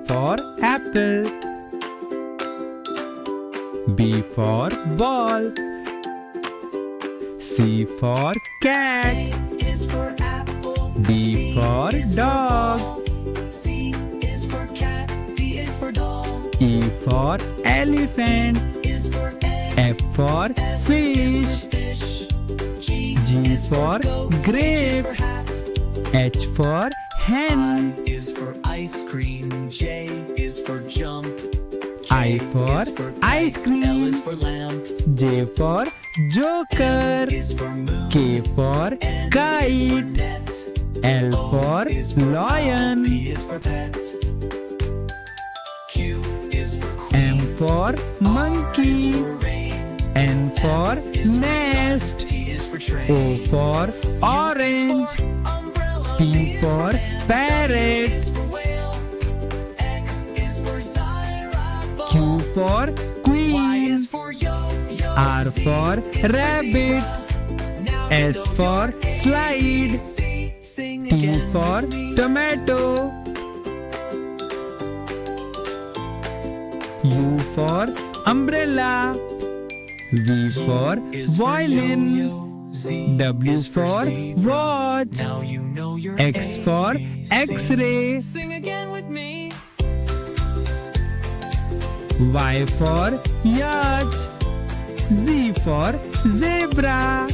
for apple. B for ball. C for cat. A is for apple. D for dog. C is for cat. D is for dog. E for elephant. Is for egg. F for fish. Fish. G for grape. Hat. H for hen. I is for ice cream. J is for jump. I for is for ice kite. cream. L is for lamp. J for joker. Is for moon. K for N is for kite. net. L for is for lion. P is for pet. Q is for queen. M for R is monkey. for rain. N for S is for nest. sun. T is for train. O for orange. U is for umbrella. P for fan. parrot. W is for whale. X is for xylophone. Q for Y queen. is for yo-yo. R Z for is for rabbit. zebra. Now you S know for your slide. ABC. Sing T again for with me. tomato. U for umbrella. V for Is for violin. yo-yo. Z W is for zebra. watch. Now you know your X for ABC. X-ray. Sing again with me. Y for yacht. Z for zebra.